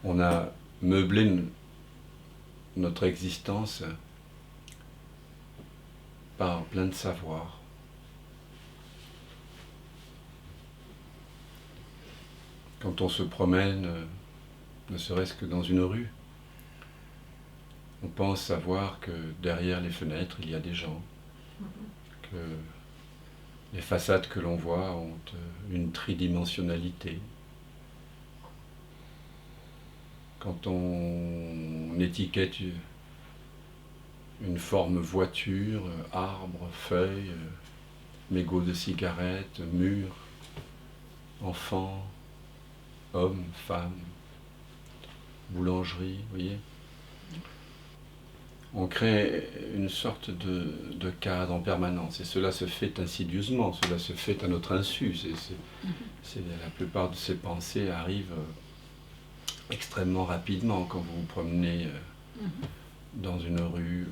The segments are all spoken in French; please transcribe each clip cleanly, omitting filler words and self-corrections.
On a meublé notre existence par plein de savoirs. Quand on se promène, ne serait-ce que dans une rue, on pense savoir que derrière les fenêtres, il y a des gens, que les façades que l'on voit ont une tridimensionnalité. Quand on étiquette une forme voiture, arbre, feuille, mégot de cigarette, mur, enfant, homme, femme, boulangerie, vous voyez. On crée une sorte de cadre en permanence, et cela se fait insidieusement, cela se fait à notre insu. La plupart de ces pensées arrivent extrêmement rapidement quand vous vous promenez dans une rue,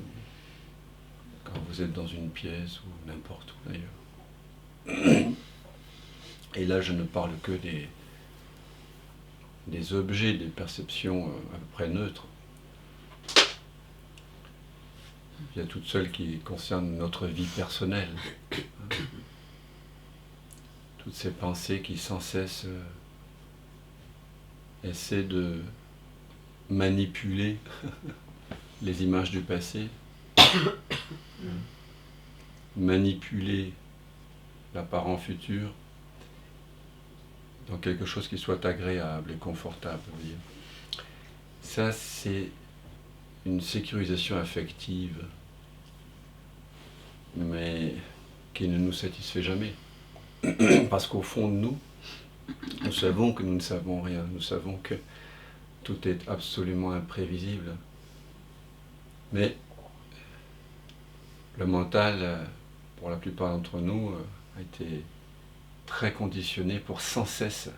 quand vous êtes dans une pièce ou n'importe où d'ailleurs. Et là, je ne parle que des objets, des perceptions à peu près neutres. Il y a toutes celles qui concernent notre vie personnelle. Toutes ces pensées qui sans cesse essaient de manipuler les images du passé, manipuler l'apparent futur dans quelque chose qui soit agréable et confortable. Vous voyez. Ça, c'est une sécurisation affective, mais qui ne nous satisfait jamais. Parce qu'au fond de nous, nous savons que nous ne savons rien, nous savons que tout est absolument imprévisible. Mais le mental, pour la plupart d'entre nous, a été très conditionné pour sans cesse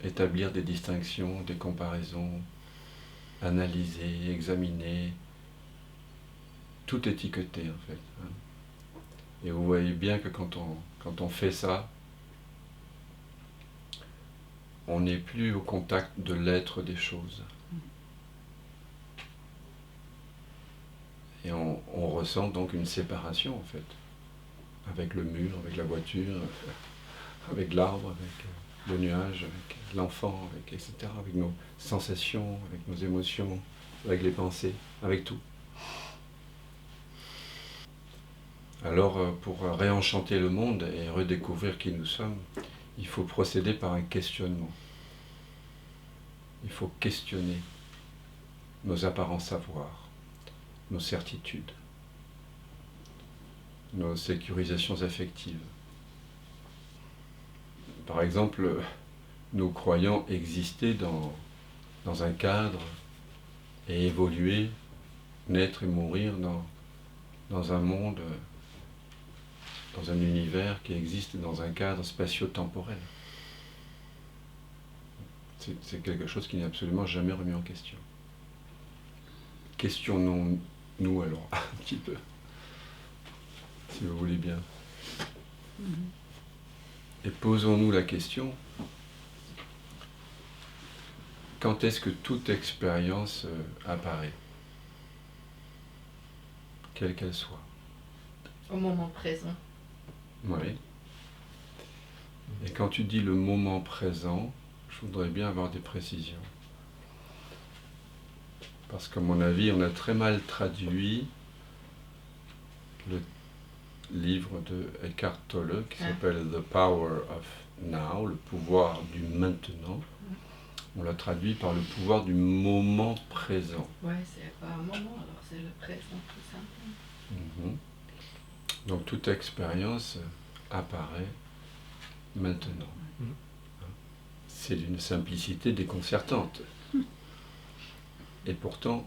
établir des distinctions, des comparaisons, analyser, examiner, tout étiqueter en fait. Et vous voyez bien que quand on fait ça, on n'est plus au contact de l'être des choses. Et on ressent donc une séparation en fait, avec le mur, avec la voiture, avec l'arbre, avec le nuage, avec l'enfant, etc., avec nos sensations, avec nos émotions, avec les pensées, avec tout. Alors, pour réenchanter le monde et redécouvrir qui nous sommes, il faut procéder par un questionnement. Il faut questionner nos apparents savoirs, nos certitudes, nos sécurisations affectives. Par exemple, nous croyons exister dans un cadre et évoluer, naître et mourir dans un monde, dans un univers qui existe dans un cadre spatio-temporel. C'est quelque chose qui n'est absolument jamais remis en question. Questionnons-nous alors un petit peu, si vous voulez bien. Et posons-nous la question, quand est-ce que toute expérience apparaît, quelle qu'elle soit? Au moment présent. Oui. Et quand tu dis le moment présent, je voudrais bien avoir des précisions. Parce qu'à mon avis, on a très mal traduit le livre de Eckhart Tolle qui s'appelle The Power of Now, le pouvoir du maintenant. On l'a traduit par le pouvoir du moment présent. Ouais, c'est pas un moment, alors c'est le présent tout simplement. Donc toute expérience apparaît maintenant. C'est d'une simplicité déconcertante. Et pourtant,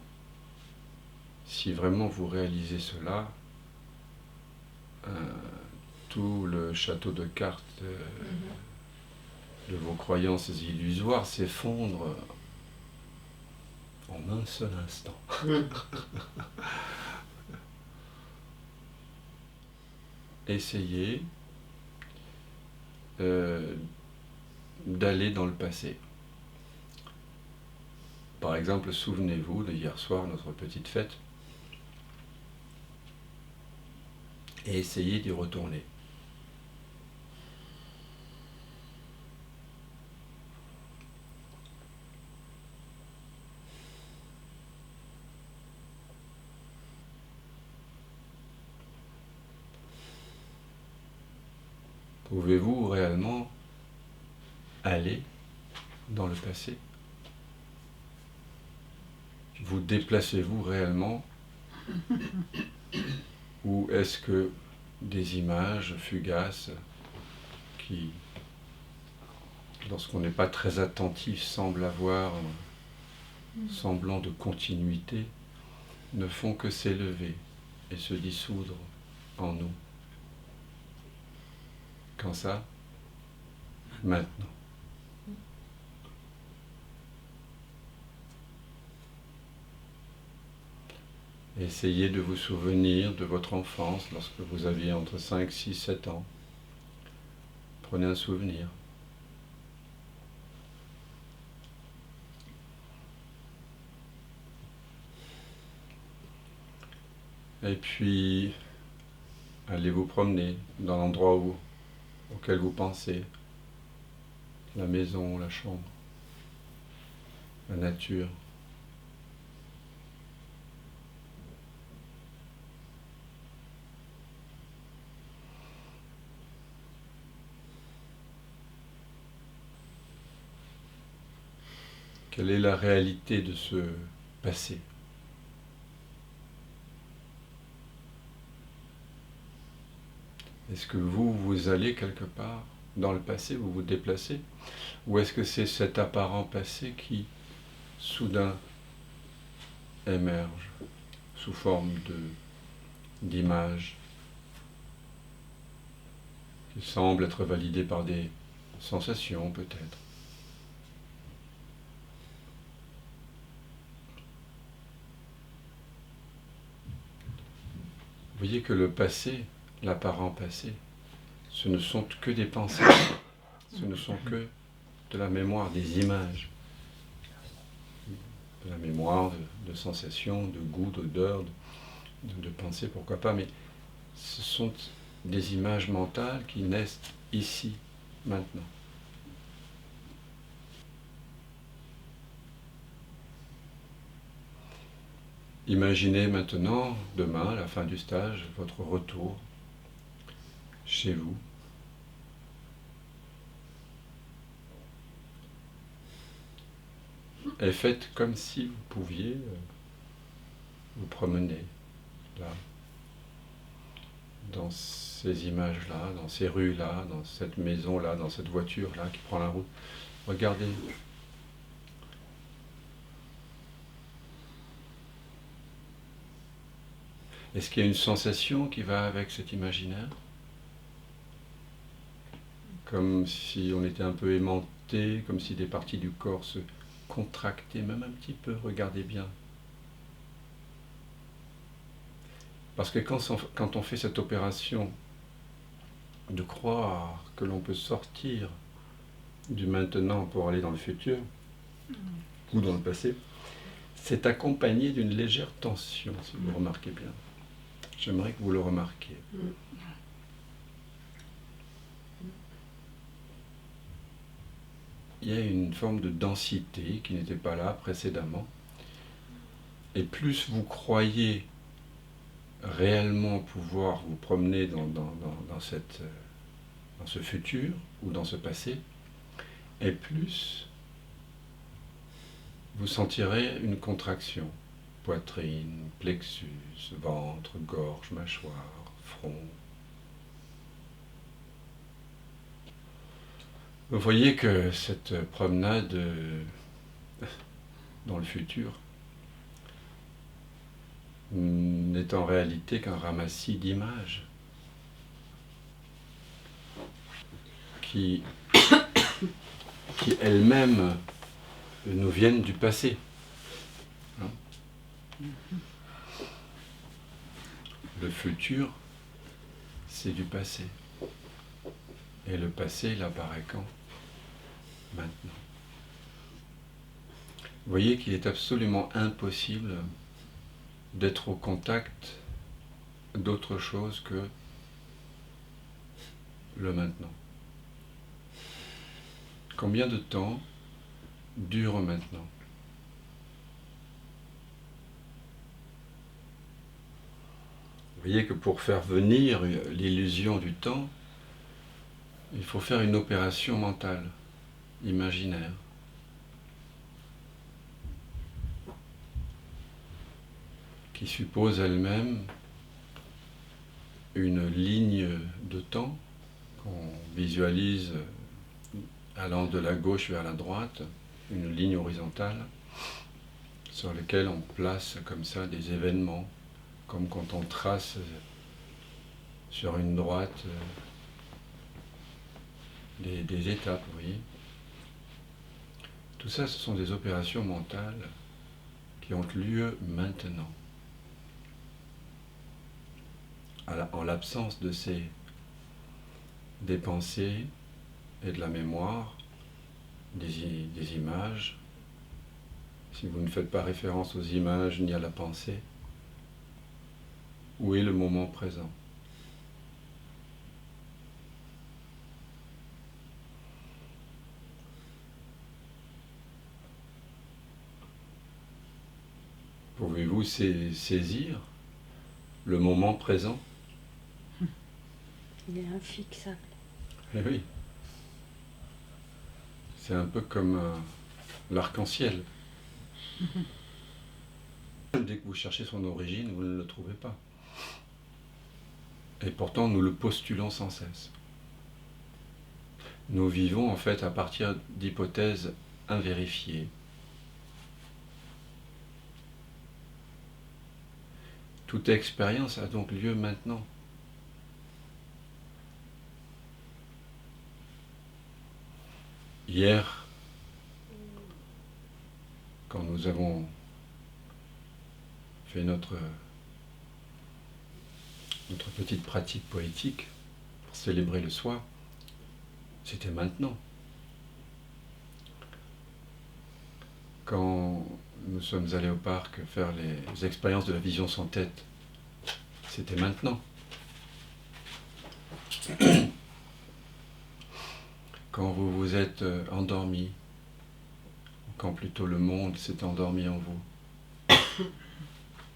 si vraiment vous réalisez cela, tout le château de cartes de vos croyances illusoires s'effondre en un seul instant. Essayez d'aller dans le passé. par exemple, souvenez-vous de hier soir, notre petite fête, et essayez d'y retourner. Pouvez-vous réellement aller dans le passé? Vous déplacez-vous réellement? Ou est-ce que des images fugaces qui, lorsqu'on n'est pas très attentif, semblent avoir semblant de continuité, ne font que s'élever et se dissoudre en nous? Quand ça? Maintenant. Essayez de vous souvenir de votre enfance lorsque vous aviez entre 5, 6, 7 ans. Prenez un souvenir. Et puis, allez vous promener dans l'endroit auquel vous pensez. La maison, la chambre, la nature. Quelle est la réalité de ce passé? Est-ce que vous allez quelque part dans le passé, vous vous déplacez? Ou est-ce que c'est cet apparent passé qui, soudain, émerge sous forme d'images qui semblent être validées par des sensations peut-être? Vous voyez que le passé, l'apparent passé, ce ne sont que des pensées, ce ne sont que de la mémoire, des images, de la mémoire de sensations, de goûts, d'odeurs, de pensées, pourquoi pas, mais ce sont des images mentales qui naissent ici, maintenant. Imaginez maintenant, demain, à la fin du stage, votre retour chez vous. Et faites comme si vous pouviez vous promener là, dans ces images-là, dans ces rues-là, dans cette maison-là, dans cette voiture-là qui prend la route. Regardez. Est-ce qu'il y a une sensation qui va avec cet imaginaire? Comme si on était un peu aimanté, comme si des parties du corps se contractaient, même un petit peu, regardez bien. Parce que quand on fait cette opération de croire que l'on peut sortir du maintenant pour aller dans le futur, ou dans le passé, c'est accompagné d'une légère tension, si vous remarquez bien. J'aimerais que vous le remarquiez. Il y a une forme de densité qui n'était pas là précédemment. Et plus vous croyez réellement pouvoir vous promener dans ce futur ou dans ce passé, et plus vous sentirez une contraction. Poitrine, plexus, ventre, gorge, mâchoire, front. Vous voyez que cette promenade dans le futur n'est en réalité qu'un ramassis d'images qui elles-mêmes nous viennent du passé. Le futur, c'est du passé. Et le passé, il apparaît quand? Maintenant. Vous voyez qu'il est absolument impossible d'être au contact d'autre chose que le maintenant. Combien de temps dure maintenant? Vous voyez que pour faire venir l'illusion du temps, il faut faire une opération mentale, imaginaire. Qui suppose elle-même une ligne de temps qu'on visualise allant de la gauche vers la droite, une ligne horizontale sur laquelle on place comme ça des événements, comme quand on trace sur une droite des étapes, vous voyez. Tout ça, ce sont des opérations mentales qui ont lieu maintenant. En l'absence de des pensées et de la mémoire, des images, si vous ne faites pas référence aux images ni à la pensée, où est le moment présent? Pouvez-vous saisir le moment présent? Il est infixable. Eh oui. C'est un peu comme l'arc-en-ciel. Dès que vous cherchez son origine, vous ne le trouvez pas. Et pourtant, nous le postulons sans cesse. Nous vivons en fait à partir d'hypothèses invérifiées. Toute expérience a donc lieu maintenant. Hier, quand nous avons fait notre petite pratique poétique pour célébrer le soi, c'était maintenant. Quand nous sommes allés au parc faire les expériences de la vision sans tête, c'était maintenant. Quand vous vous êtes endormi, quand plutôt le monde s'est endormi en vous,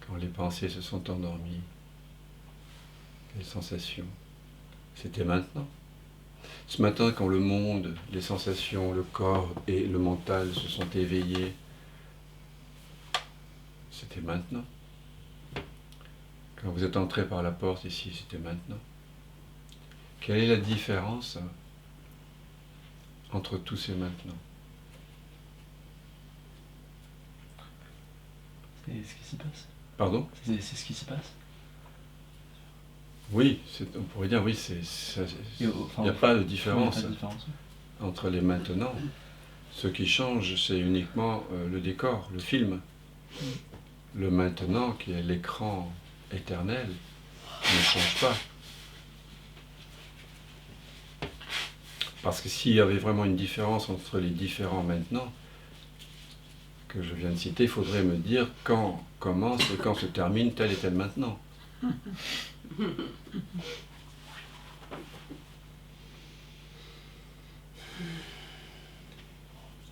quand les pensées se sont endormies, les sensations, c'était maintenant. Ce matin, quand le monde, les sensations, le corps et le mental se sont éveillés, c'était maintenant. Quand vous êtes entré par la porte ici, c'était maintenant. Quelle est la différence entre tout ces maintenant? C'est ce qui s'y passe. Pardon? C'est ce qui s'y passe. Oui, on pourrait dire oui, il n'y a pas de différence entre les maintenant. Ce qui change, c'est uniquement le décor, le film. Le maintenant, qui est l'écran éternel, ne change pas. Parce que s'il y avait vraiment une différence entre les différents maintenant que je viens de citer, il faudrait me dire quand commence et quand se termine tel et tel maintenant.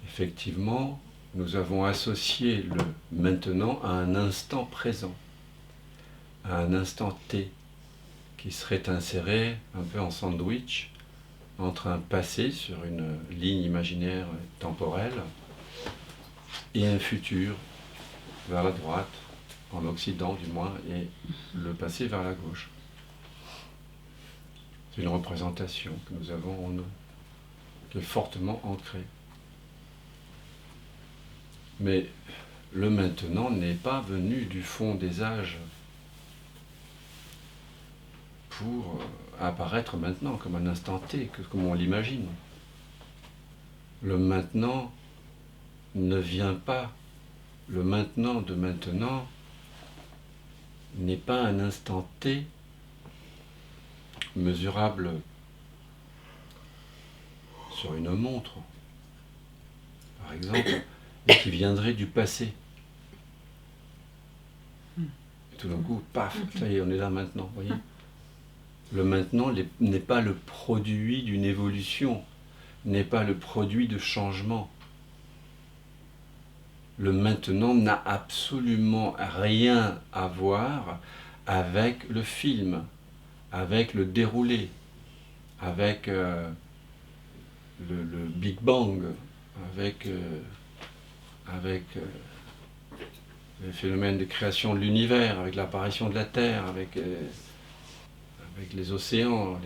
Effectivement, nous avons associé le maintenant à un instant présent, à un instant T, qui serait inséré un peu en sandwich entre un passé sur une ligne imaginaire temporelle et un futur vers la droite, en Occident du moins, et le passé vers la gauche. C'est une représentation que nous avons en nous, qui est fortement ancrée. Mais le maintenant n'est pas venu du fond des âges pour apparaître maintenant comme un instant T, comme on l'imagine. Le maintenant ne vient pas, le maintenant de maintenant n'est pas un instant T mesurable sur une montre, par exemple, et qui viendrait du passé. Et tout d'un coup, paf, ça y est, on est là maintenant, vous voyez. Le maintenant n'est pas le produit d'une évolution, n'est pas le produit de changement. Le maintenant n'a absolument rien à voir avec le film, avec le déroulé, avec le Big Bang, avec le phénomène de création de l'univers, avec l'apparition de la Terre, avec les océans,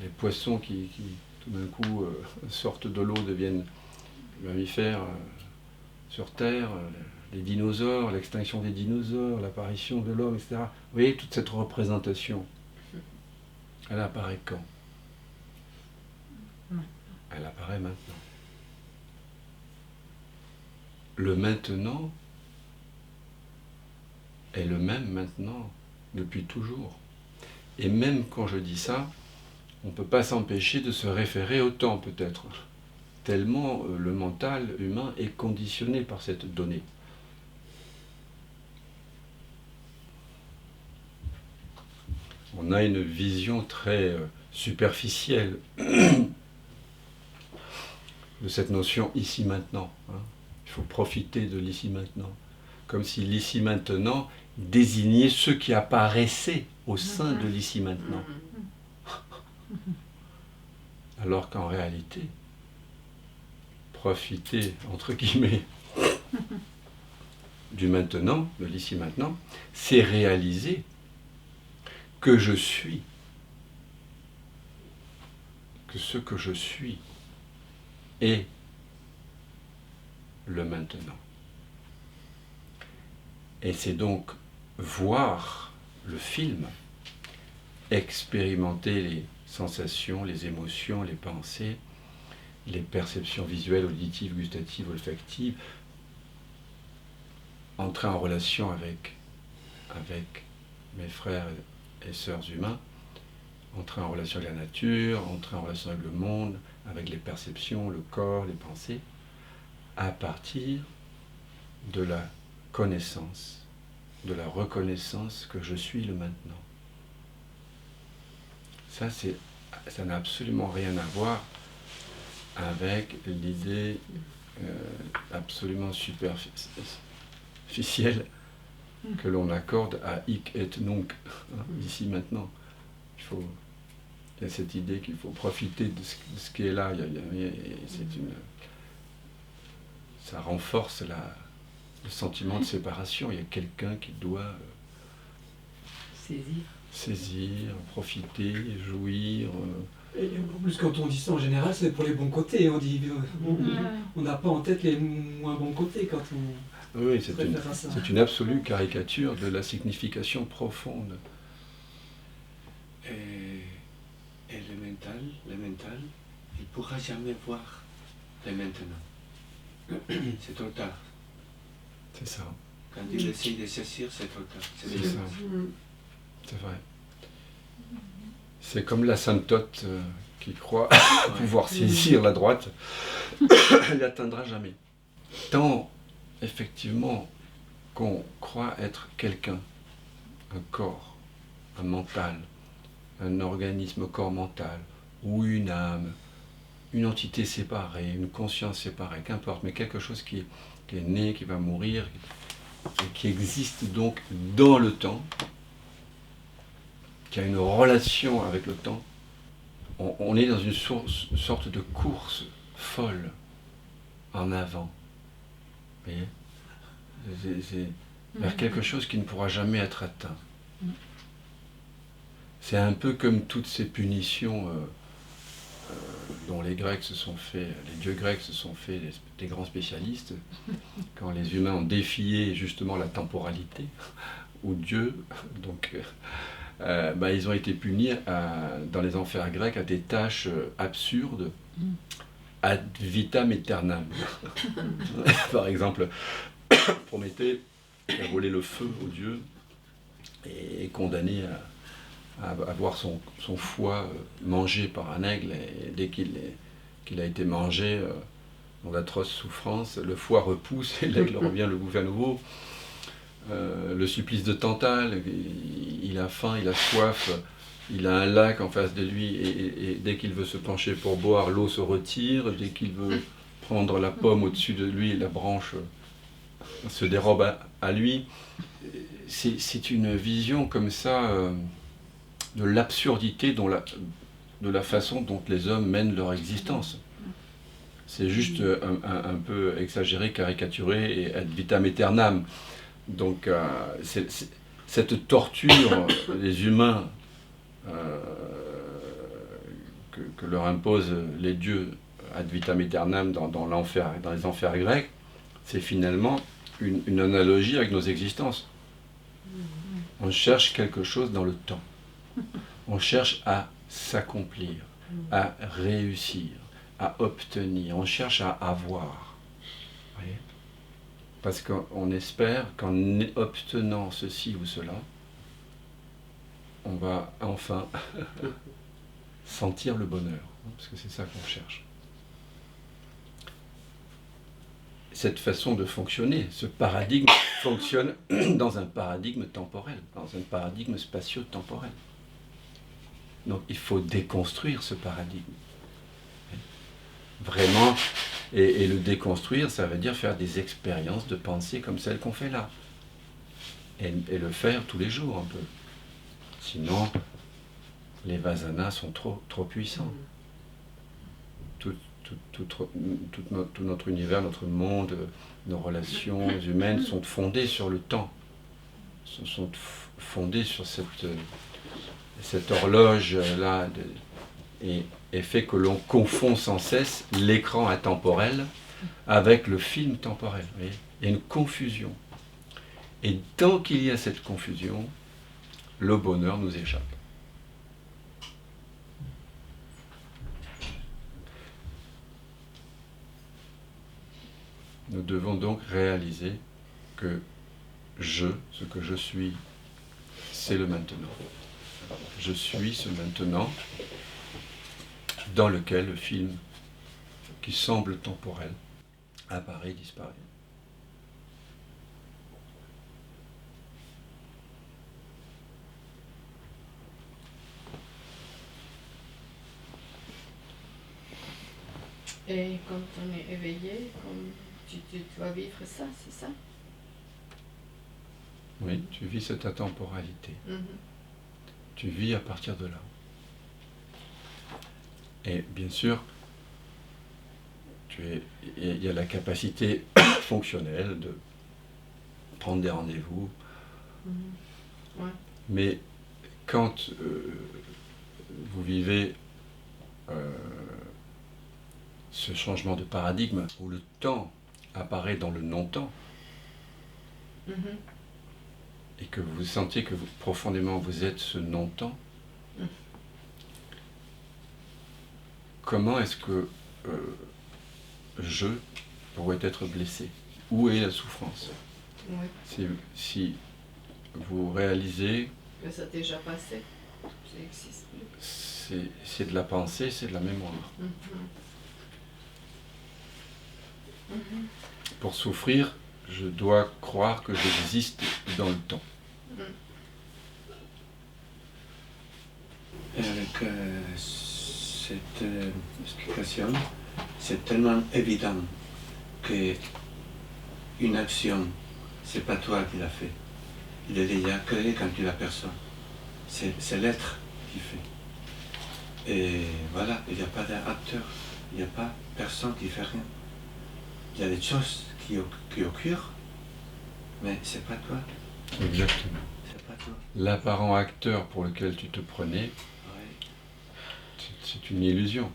les poissons qui tout d'un coup sortent de l'eau, deviennent mammifères sur Terre, les dinosaures, l'extinction des dinosaures, l'apparition de l'homme, etc. Vous voyez, toute cette représentation, elle apparaît quand? Elle apparaît maintenant. Le maintenant est le même maintenant, depuis toujours. Et même quand je dis ça, on ne peut pas s'empêcher de se référer au temps, peut-être, tellement le mental humain est conditionné par cette donnée. On a une vision très superficielle de cette notion ici-maintenant. Il faut profiter de l'ici-maintenant. Comme si l'ici-maintenant désignait ce qui apparaissait au sein de l'ici-maintenant. Alors qu'en réalité, profiter, entre guillemets, du maintenant, de l'ici-maintenant, c'est réaliser que je suis, que ce que je suis est le maintenant. Et c'est donc voir le film, expérimenter les sensations, les émotions, les pensées, les perceptions visuelles, auditives, gustatives, olfactives, entrer en relation avec mes frères et sœurs humains, entrer en relation avec la nature, entrer en relation avec le monde, avec les perceptions, le corps, les pensées, à partir de la connaissance, de la reconnaissance que je suis le maintenant. Ça n'a absolument rien à voir avec l'idée absolument superficielle que l'on accorde à hic et nunc, ici maintenant. Il y a cette idée qu'il faut profiter de ce qui est là. Ça renforce le sentiment de séparation. Il y a quelqu'un qui doit saisir, profiter, jouir. Et en plus, quand on dit ça en général, c'est pour les bons côtés. On n'a pas en tête les moins bons côtés quand on. Oui, c'est une absolue caricature de la signification profonde. Et le mental, il ne pourra jamais voir le maintenant. C'est trop tard. C'est ça. Quand il essaye de saisir, c'est trop tard. C'est ça. C'est vrai. C'est comme l'asymptote qui croit pouvoir saisir la droite. Elle n'atteindra jamais. Tant, effectivement, qu'on croit être quelqu'un, un corps, un mental, un organisme corps-mental, ou une âme, une entité séparée, une conscience séparée, qu'importe, mais quelque chose qui est né, qui va mourir, et qui existe donc dans le temps, qui a une relation avec le temps, on est dans une sorte de course folle en avant. Vous voyez ? C'est vers quelque chose qui ne pourra jamais être atteint. C'est un peu comme toutes ces punitions dont les Grecs se sont fait, les dieux grecs se sont fait des grands spécialistes, quand les humains ont défié justement la temporalité, ou Dieu, donc ils ont été punis dans les enfers grecs à des tâches absurdes, ad vitam aeternam. Par exemple, Prométhée a volé le feu aux dieux et est condamné à avoir son foie mangé par un aigle, et dès qu'il a été mangé, dans d'atroces souffrances, le foie repousse et l'aigle revient le goût à nouveau. Le supplice de Tantale, il a faim, il a soif, il a un lac en face de lui et dès qu'il veut se pencher pour boire, l'eau se retire, dès qu'il veut prendre la pomme au-dessus de lui, la branche se dérobe à lui. C'est une vision comme ça de l'absurdité de la façon dont les hommes mènent leur existence. C'est juste un peu exagéré, caricaturé et ad vitam aeternam. Donc cette torture des humains que leur imposent les dieux ad vitam aeternam dans l'enfer, dans les enfers grecs, c'est finalement une analogie avec nos existences. On cherche quelque chose dans le temps. On cherche à s'accomplir, à réussir, à obtenir. On cherche à avoir. Voyez ? Parce qu'on espère qu'en obtenant ceci ou cela, on va enfin sentir le bonheur. Parce que c'est ça qu'on cherche. Cette façon de fonctionner, ce paradigme fonctionne dans un paradigme temporel, dans un paradigme spatio-temporel. Donc il faut déconstruire ce paradigme. Vraiment, et le déconstruire, ça veut dire faire des expériences de pensée comme celles qu'on fait là. Et le faire tous les jours un peu. Sinon, les vasanas sont trop puissants. Tout notre univers, notre monde, nos relations humaines sont fondées sur le temps, sont fondées sur cette horloge-là, et fait que l'on confond sans cesse l'écran intemporel avec le film temporel. Vous voyez ? Il y a une confusion. Et tant qu'il y a cette confusion, le bonheur nous échappe. Nous devons donc réaliser que ce que je suis, c'est le maintenant. Je suis ce maintenant dans lequel le film, qui semble temporel, apparaît et disparaît. Et quand on est éveillé, tu vas vivre ça, c'est ça? Oui, tu vis cette intemporalité. Tu vis à partir de là. Et bien sûr, il y a la capacité fonctionnelle de prendre des rendez-vous. Ouais. Mais quand vous vivez ce changement de paradigme où le temps apparaît dans le non-temps, et que vous sentez que profondément vous êtes ce non-temps, comment est-ce que je pourrais être blessé? Où est la souffrance? Oui. Si vous réalisez Que ça a déjà passé, ça n'existe plus. C'est de la pensée, c'est de la mémoire. Pour souffrir, je dois croire que j'existe dans le temps. Et avec cette explication, c'est tellement évident que une action, c'est pas toi qui l'as fait. Il est déjà créé quand tu l'aperçois. C'est l'être qui fait. Et voilà, il n'y a pas d'acteur, il n'y a pas personne qui fait rien. Il y a des choses qui occurrent, mais c'est pas toi. Exactement. C'est pas toi. L'apparent acteur pour lequel tu te prenais, c'est une illusion.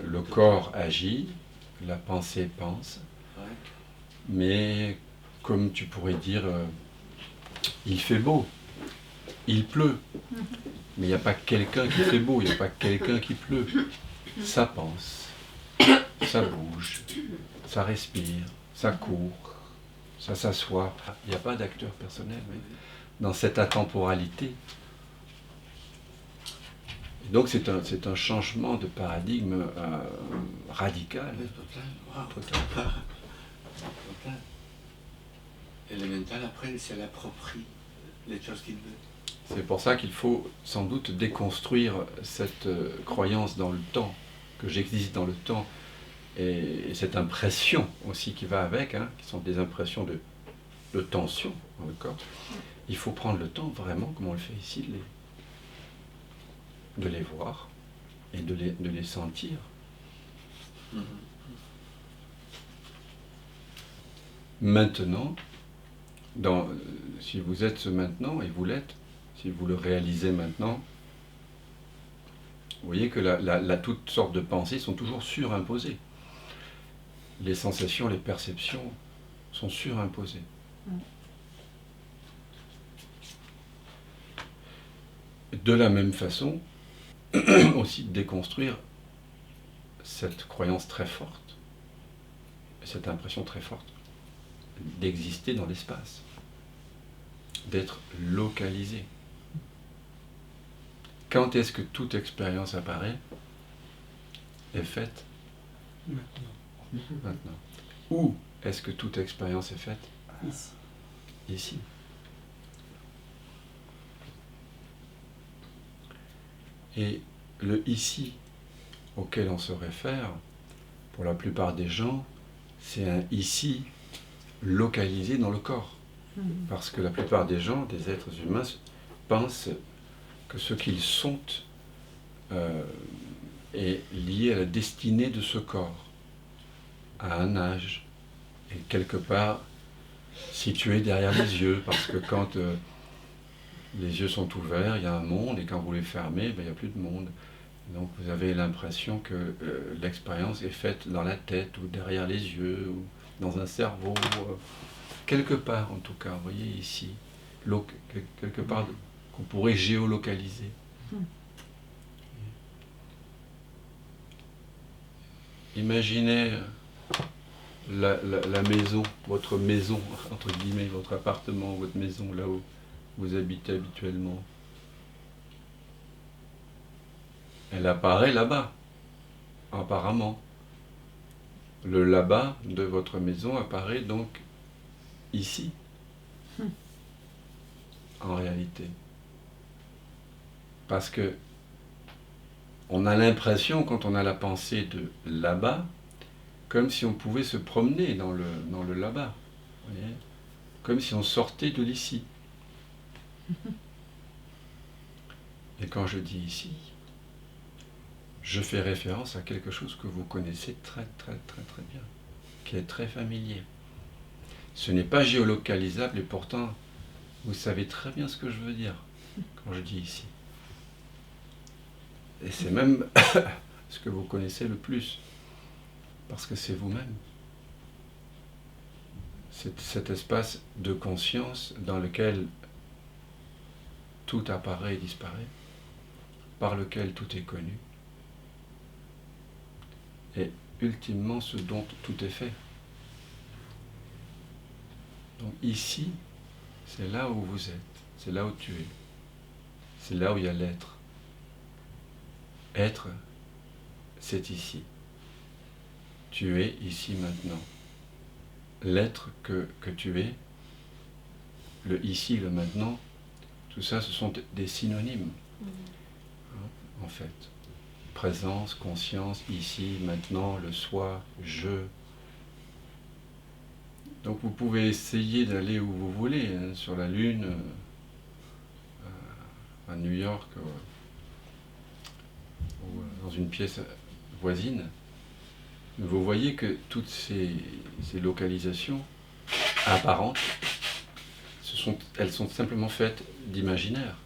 Le corps agit, la pensée pense, mais comme tu pourrais dire, il fait beau, il pleut, mais il n'y a pas quelqu'un qui fait beau, il n'y a pas quelqu'un qui pleut. Ça pense, ça bouge, ça respire, ça court, ça s'assoit. Il n'y a pas d'acteur personnel, mais dans cette atemporalité. Et donc c'est un changement de paradigme radical. Oui, total. Wow. Total. Total. Et le mental, après, il se l'approprie, les choses qu'il veut. C'est pour ça qu'il faut sans doute déconstruire cette croyance dans le temps, que j'existe dans le temps, et cette impression aussi qui va avec, hein, qui sont des impressions de tension dans le corps. Il faut prendre le temps vraiment, comme on le fait ici, de les voir et de les sentir. Maintenant, si vous êtes ce maintenant, et vous l'êtes, si vous le réalisez maintenant, vous voyez que toutes sortes de pensées sont toujours surimposées. Les sensations, les perceptions sont surimposées. De la même façon, aussi déconstruire cette croyance très forte, cette impression très forte d'exister dans l'espace, d'être localisé. Quand est-ce que toute expérience apparaît, est faite? Maintenant. Où est-ce que toute expérience est faite? Ici. Ici. Et le ici auquel on se réfère, pour la plupart des gens, c'est un ici localisé dans le corps. Parce que la plupart des gens, des êtres humains, pensent que ce qu'ils sont est lié à la destinée de ce corps, à un âge, et quelque part situé derrière les yeux, parce que quand les yeux sont ouverts, il y a un monde, et quand vous les fermez, il n'y a plus de monde. Donc vous avez l'impression que l'expérience est faite dans la tête, ou derrière les yeux, ou dans un cerveau, quelque part en tout cas, vous voyez ici, quelque part qu'on pourrait géolocaliser. Imaginez la maison, votre maison, entre guillemets, votre appartement, votre maison, là où vous habitez habituellement. Elle apparaît là-bas, apparemment. Le là-bas de votre maison apparaît donc ici, en réalité. Parce que on a l'impression, quand on a la pensée de là-bas, comme si on pouvait se promener dans le là-bas. Vous voyez ? Comme si on sortait de l'ici. Et quand je dis ici, je fais référence à quelque chose que vous connaissez très très très très bien, qui est très familier. Ce n'est pas géolocalisable et pourtant vous savez très bien ce que je veux dire quand je dis ici. Et c'est même ce que vous connaissez le plus, parce que c'est vous-même. C'est cet espace de conscience dans lequel tout apparaît et disparaît, par lequel tout est connu, et ultimement ce dont tout est fait. Donc ici, c'est là où vous êtes, c'est là où tu es, c'est là où il y a l'être. Être, c'est ici. Tu es ici maintenant. L'être que tu es, le ici, le maintenant, tout ça, ce sont des synonymes, en fait. Présence, conscience, ici, maintenant, le soi, je. Donc vous pouvez essayer d'aller où vous voulez, hein, sur la Lune, à New York, ou dans une pièce voisine. Vous voyez que toutes ces localisations apparentes, elles sont simplement faites d'imaginaire,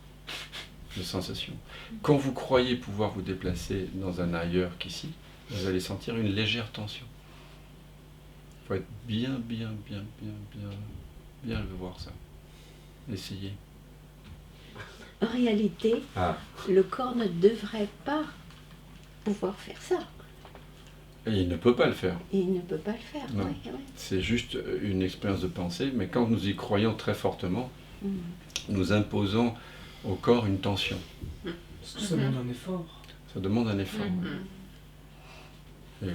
de sensations. Quand vous croyez pouvoir vous déplacer dans un ailleurs qu'ici, vous allez sentir une légère tension. Il faut être bien le voir ça. Essayez. En réalité, le corps ne devrait pas pouvoir faire ça. Et il ne peut pas le faire. Et il ne peut pas le faire. Non. Ouais. C'est juste une expérience de pensée, mais quand nous y croyons très fortement, nous imposons au corps une tension. Parce que ça demande un effort. Ça demande un effort. Et,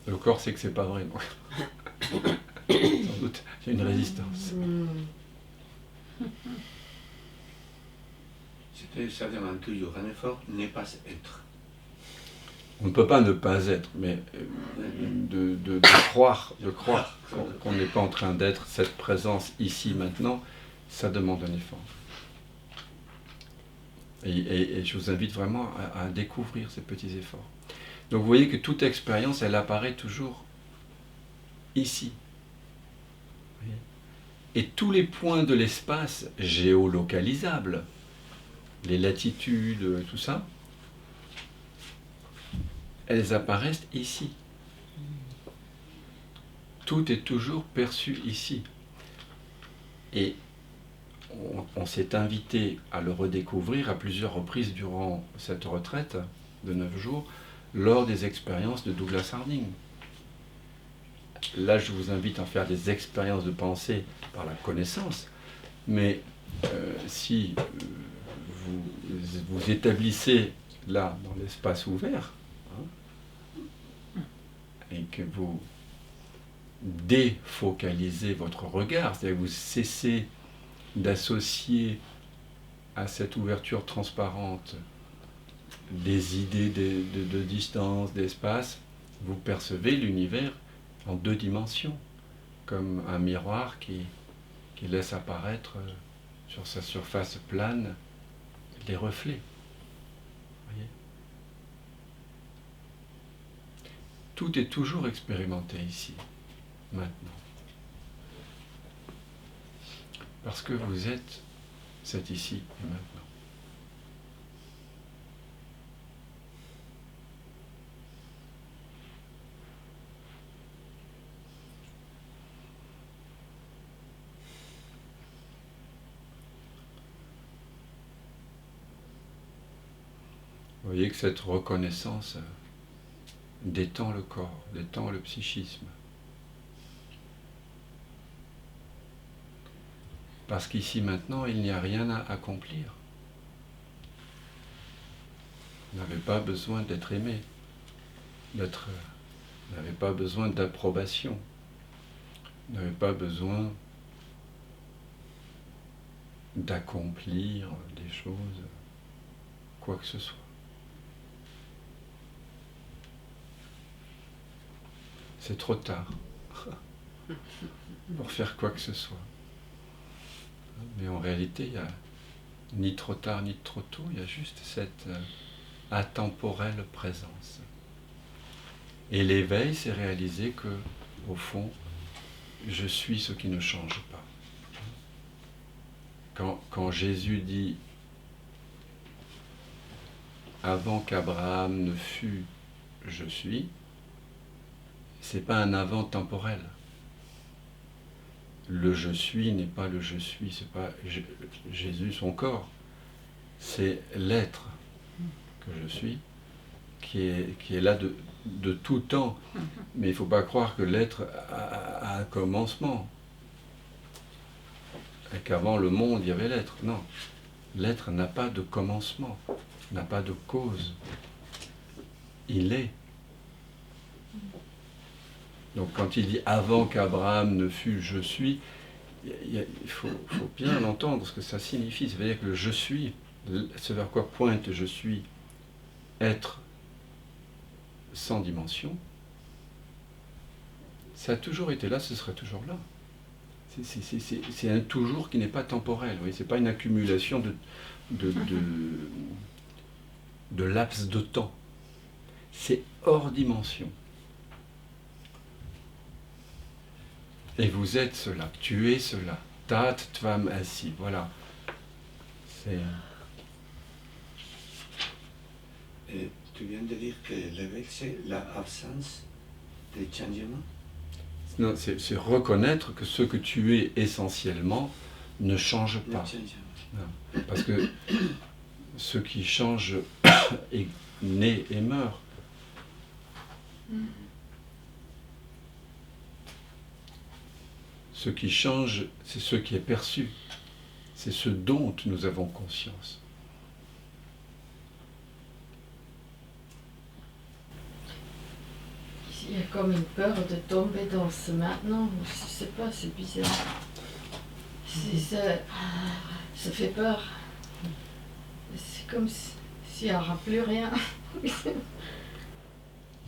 le corps sait que c'est pas vrai. Donc. Sans doute, il y a une résistance. Ça demande toujours un effort, ne pas être. On ne peut pas ne pas être, mais de croire qu'on n'est pas en train d'être cette présence ici, maintenant, ça demande un effort. Et je vous invite vraiment à découvrir ces petits efforts. Donc vous voyez que toute expérience, elle apparaît toujours ici. Et tous les points de l'espace géolocalisables, les latitudes, tout ça, elles apparaissent ici. Tout est toujours perçu ici. Et on s'est invité à le redécouvrir à plusieurs reprises durant cette retraite de 9 jours, lors des expériences de Douglas Harding. Là, je vous invite à faire des expériences de pensée par la connaissance, mais si vous établissez là, dans l'espace ouvert, et que vous défocalisez votre regard, c'est-à-dire que vous cessez d'associer à cette ouverture transparente des idées de distance, d'espace, vous percevez l'univers en 2 dimensions, comme un miroir qui laisse apparaître sur sa surface plane les reflets. Voyez ? Tout est toujours expérimenté ici, maintenant. Parce que vous êtes cet ici et maintenant. Vous voyez que cette reconnaissance détend le corps, détend le psychisme. Parce qu'ici maintenant, il n'y a rien à accomplir. Vous n'avez pas besoin d'être aimé, vous n'avez pas besoin d'approbation, vous n'avez pas besoin d'accomplir des choses, quoi que ce soit. C'est trop tard pour faire quoi que ce soit. Mais en réalité, il n'y a ni trop tard ni trop tôt, il y a juste cette atemporelle présence. Et l'éveil, c'est réaliser que, au fond, je suis ce qui ne change pas. Quand Jésus dit « Avant qu'Abraham ne fût, je suis », c'est pas un avant temporel. Le je suis n'est pas le je suis, c'est pas Jésus son corps, c'est l'être que je suis qui est là de tout temps. Mais il ne faut pas croire que l'être a un commencement et qu'avant le monde il y avait l'être. Non, l'être n'a pas de commencement, n'a pas de cause. Il est. Donc quand il dit « avant qu'Abraham ne fût, je suis », il faut bien entendre ce que ça signifie. C'est-à-dire que le « je suis », ce vers quoi pointe « je suis », être sans dimension, ça a toujours été là, ce sera toujours là. C'est un toujours qui n'est pas temporel. Ce n'est pas une accumulation de laps de temps. C'est hors dimension. Et vous êtes cela, tu es cela. Tat tvam asi. Voilà. Et tu viens de dire que l'éveil, c'est l'absence de changement. Non, c'est reconnaître que ce que tu es essentiellement ne change pas. Non. Parce que ce qui change est né et meurt. Ce qui change, c'est ce qui est perçu. C'est ce dont nous avons conscience. comme une peur de tomber dans ce maintenant. Je sais pas, c'est bizarre. Ça fait peur. C'est comme s'il n'y aura plus rien. Il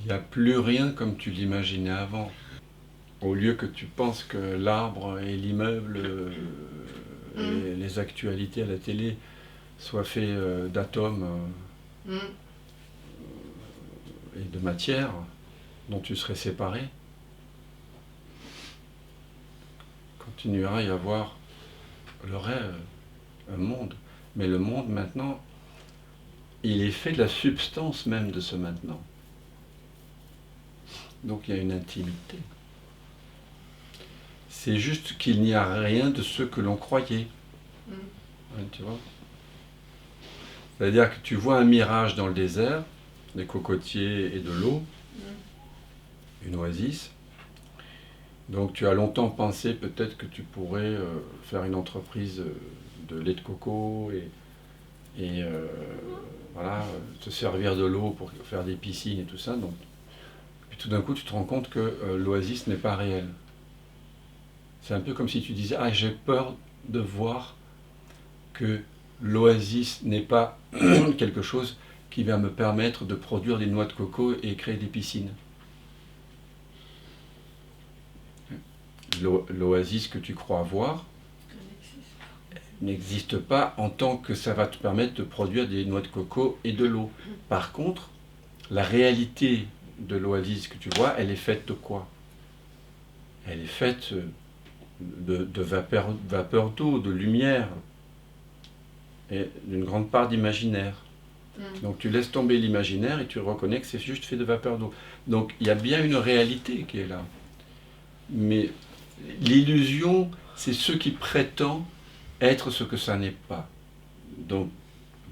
n'y a plus rien comme tu l'imaginais avant. Au lieu que tu penses que l'arbre et l'immeuble et les actualités à la télé soient faits d'atomes et de matière dont tu serais séparé, continuera à y avoir le rêve, un monde. Mais le monde maintenant, il est fait de la substance même de ce maintenant. Donc il y a une intimité. C'est juste qu'il n'y a rien de ce que l'on croyait. Ouais, tu vois ? C'est-à-dire que tu vois un mirage dans le désert, des cocotiers et de l'eau, une oasis. Donc tu as longtemps pensé peut-être que tu pourrais faire une entreprise de lait de coco et voilà, te servir de l'eau pour faire des piscines et tout ça. Donc, puis tout d'un coup tu te rends compte que l'oasis n'est pas réelle. C'est un peu comme si tu disais « Ah, j'ai peur de voir que l'oasis n'est pas quelque chose qui va me permettre de produire des noix de coco et créer des piscines. » L'oasis que tu crois voir n'existe pas en tant que ça va te permettre de produire des noix de coco et de l'eau. Par contre, la réalité de l'oasis que tu vois, elle est faite de quoi? Elle est faite de vapeur d'eau, de lumière et d'une grande part d'imaginaire. Donc tu laisses tomber l'imaginaire et tu reconnais que c'est juste fait de vapeur d'eau. Donc il y a bien une réalité qui est là. Mais l'illusion, c'est ce qui prétend être ce que ça n'est pas. Donc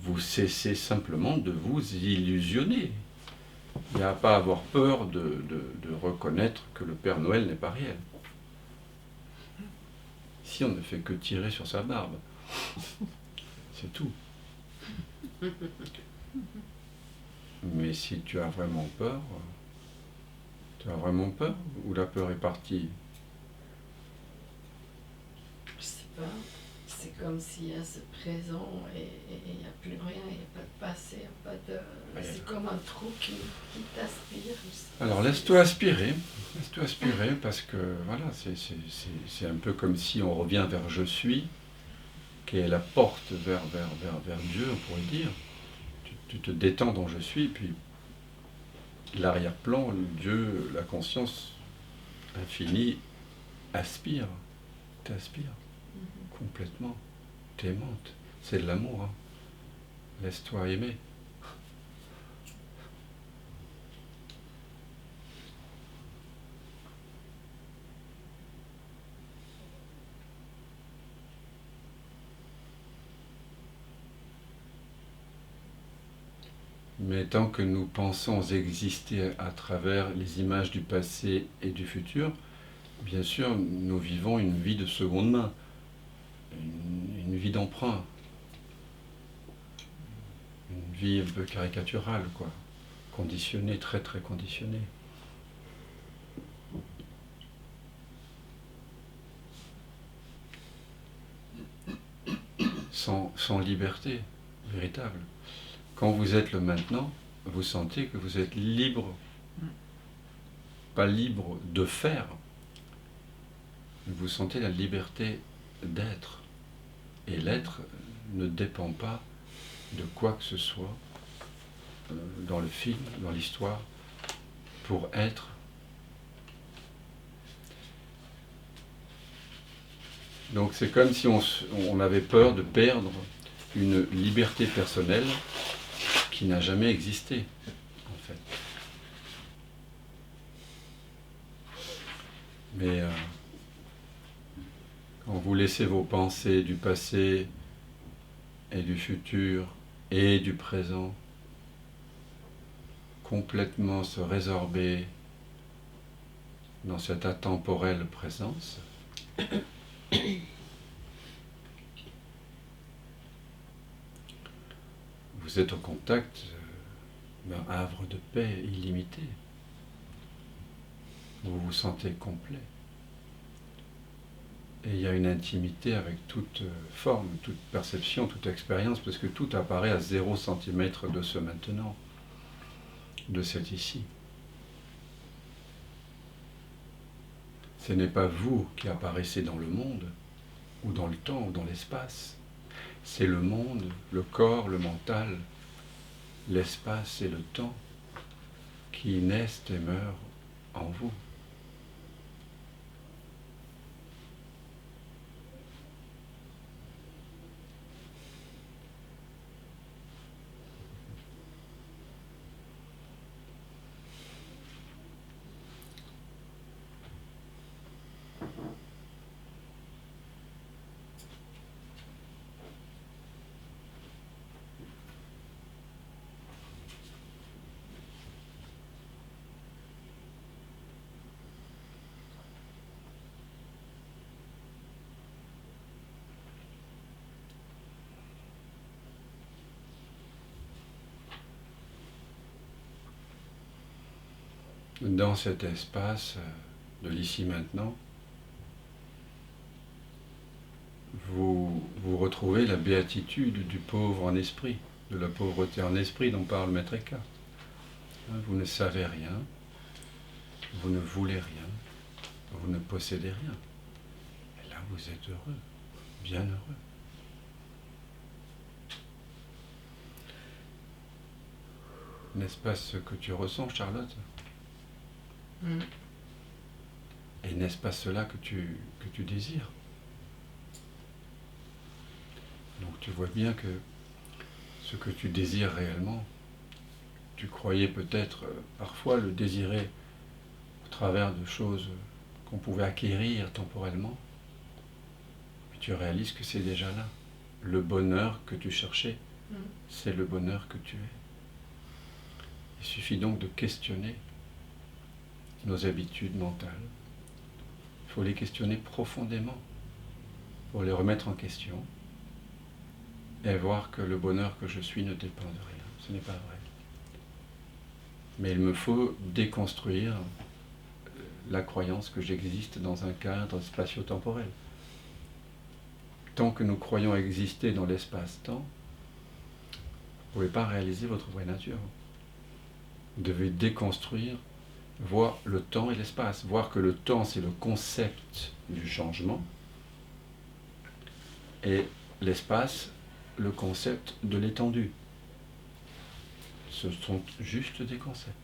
vous cessez simplement de vous illusionner. Il n'y a pas à avoir peur de reconnaître que le Père Noël n'est pas réel. Si on ne fait que tirer sur sa barbe, c'est tout. Mais si tu as vraiment peur, ou la peur est partie? Je sais pas. C'est comme s'il y a ce présent et il n'y a plus rien, il n'y a pas de passé, il n'y a pas de... C'est comme un trou qui t'aspire. Alors laisse-toi aspirer parce que voilà, c'est un peu comme si on revient vers je suis, qui est la porte vers Dieu, on pourrait dire. Tu te détends dans je suis, puis l'arrière-plan, Dieu, la conscience infinie, t'aspire complètement, t'aimante. C'est de l'amour, hein. Laisse-toi aimer. Mais tant que nous pensons exister à travers les images du passé et du futur, bien sûr, nous vivons une vie de seconde main, une vie d'emprunt, une vie un peu caricaturale, quoi, conditionnée, très très conditionnée. Sans liberté véritable. Quand vous êtes le maintenant, vous sentez que vous êtes libre, pas libre de faire, mais vous sentez la liberté d'être. Et l'être ne dépend pas de quoi que ce soit dans le film, dans l'histoire, pour être. Donc c'est comme si on avait peur de perdre une liberté personnelle qui n'a jamais existé, en fait. Mais quand vous laissez vos pensées du passé et du futur et du présent complètement se résorber dans cette intemporelle présence, vous êtes au contact d'un havre de paix illimité. vous vous sentez complet. Et il y a une intimité avec toute forme, toute perception, toute expérience, parce que tout apparaît à 0 centimètre de ce maintenant, de cet ici. Ce n'est pas vous qui apparaissez dans le monde, ou dans le temps, ou dans l'espace. C'est le monde, le corps, le mental, l'espace et le temps qui naissent et meurent en vous. Dans cet espace de l'ici maintenant, vous retrouvez la béatitude du pauvre en esprit, de la pauvreté en esprit dont parle Maître Eckhart. Vous ne savez rien, vous ne voulez rien, vous ne possédez rien. Et là, vous êtes heureux, bien heureux. N'est-ce pas ce que tu ressens, Charlotte ? Et n'est-ce pas cela que tu désires? Donc tu vois bien que ce que tu désires réellement, tu croyais peut-être parfois le désirer au travers de choses qu'on pouvait acquérir temporellement, mais tu réalises que c'est déjà là. Le bonheur que tu cherchais, c'est le bonheur que tu es. Il suffit donc de questionner nos habitudes mentales. Il faut les questionner profondément pour les remettre en question et voir que le bonheur que je suis ne dépend de rien. Ce n'est pas vrai. Mais il me faut déconstruire la croyance que j'existe dans un cadre spatio-temporel. Tant que nous croyons exister dans l'espace-temps, vous ne pouvez pas réaliser votre vraie nature. Vous devez déconstruire, voir le temps et l'espace, voir que le temps c'est le concept du changement et l'espace le concept de l'étendue. Ce sont juste des concepts.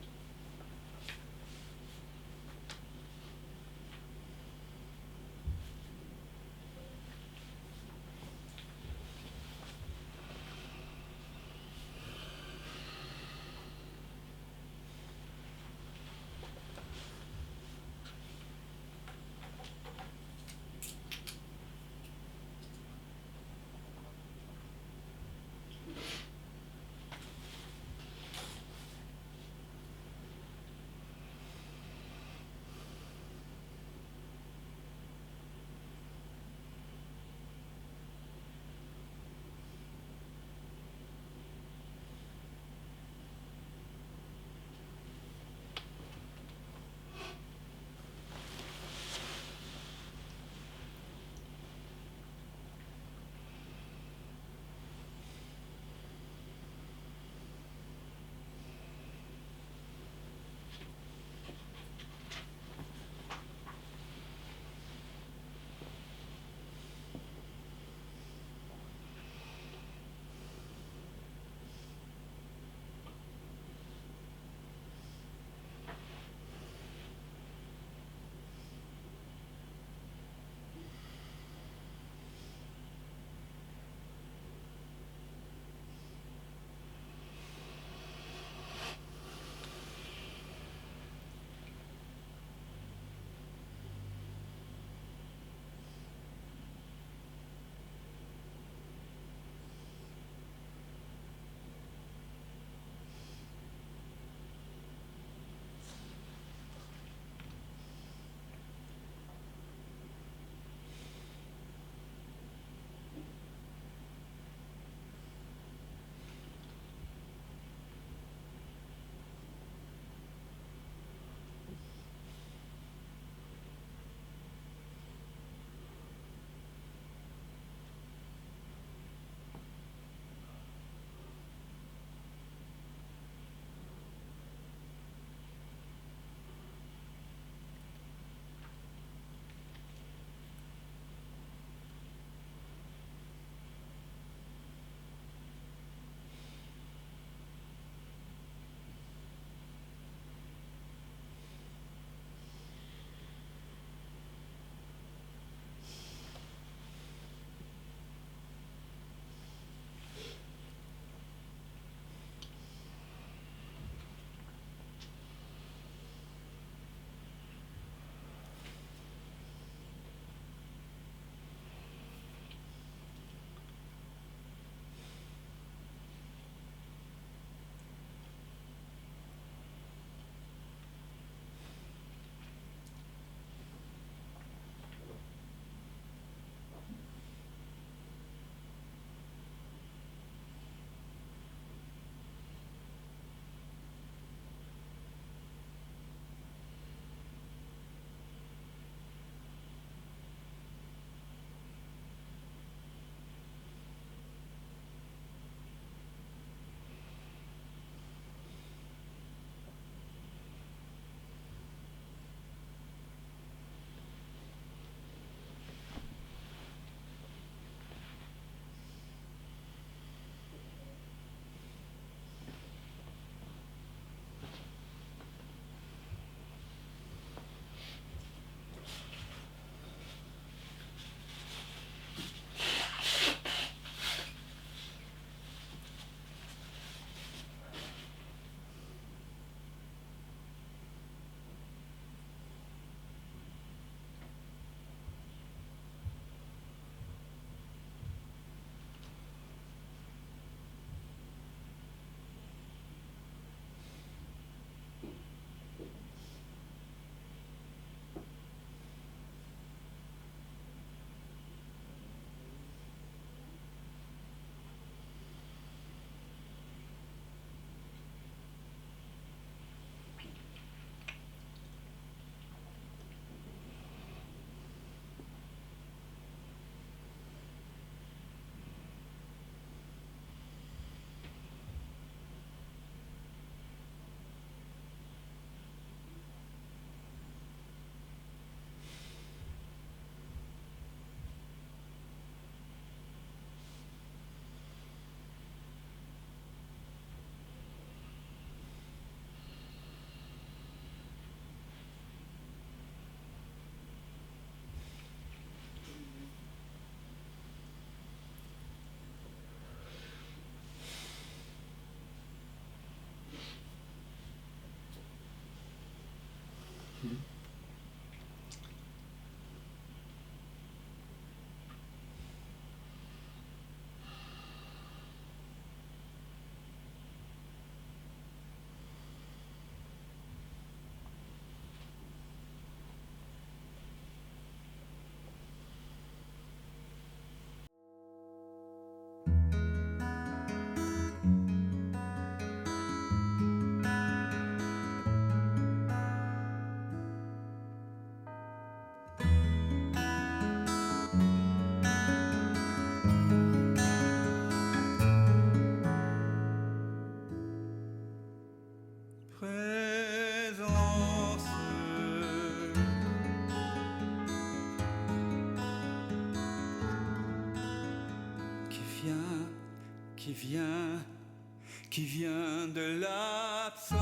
qui vient de l'absence.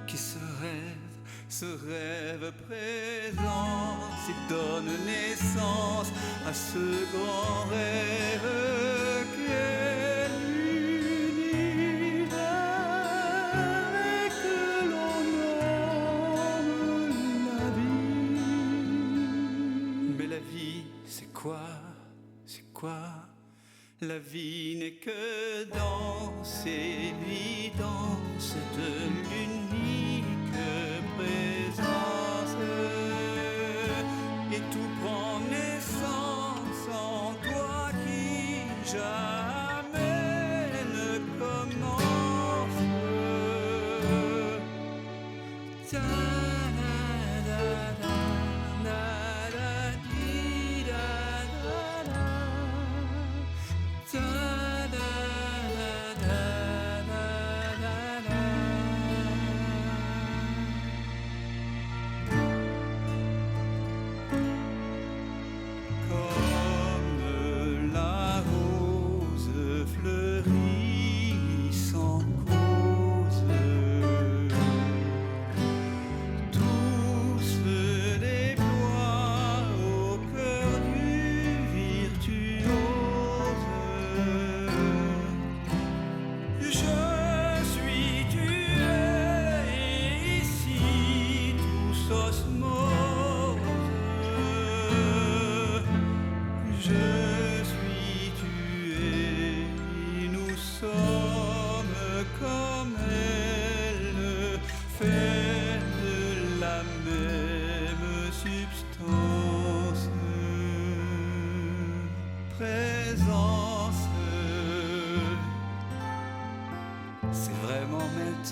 Qui se rêve présent, s'y donne naissance à ce grand rêve qu'est l'univers et que l'on nomme la vie. Mais la vie, c'est quoi? C'est quoi? La vie n'est que danse, évidence de l'unique présence. Et tout prend naissance en toi qui jamais ne commence.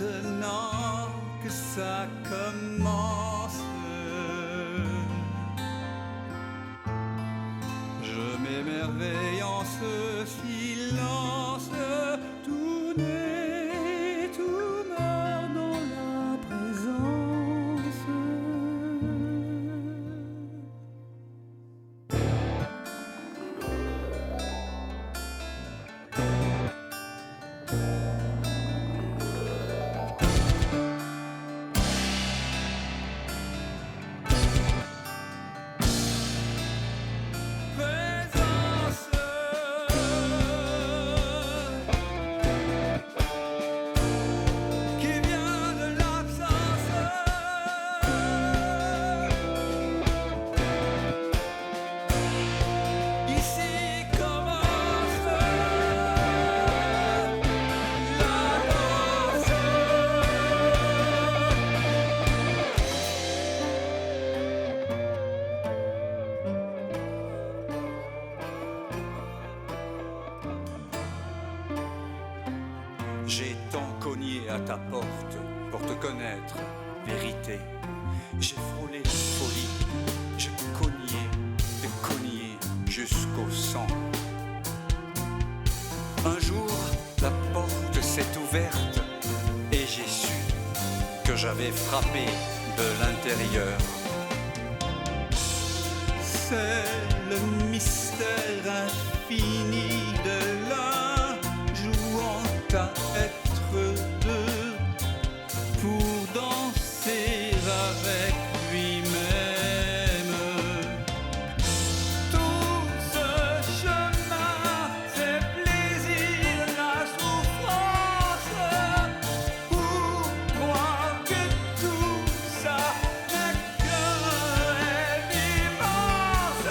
Maintenant que ça commence, je m'émerveille en ce silence. Tout naît, tout meurt dans la présence. J'ai tant cogné à ta porte pour te connaître, vérité. J'ai frôlé folie, j'ai cogné jusqu'au sang. Un jour, la porte s'est ouverte et j'ai su que j'avais frappé de l'intérieur. C'est le mystère infini de l'un jouant à être deux pour danser avec lui-même. Tout ce chemin, c'est plaisir, la souffrance. Pour moi que tout ça n'est qu'un rêve immense.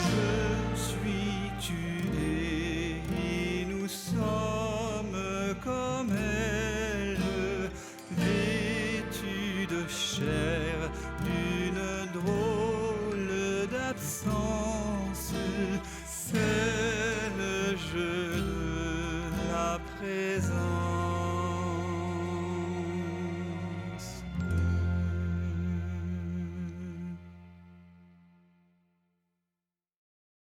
Je suis tué et nous sommes comme elle, vêtus de chair d'une drôle d'absence. C'est le jeu de la présence.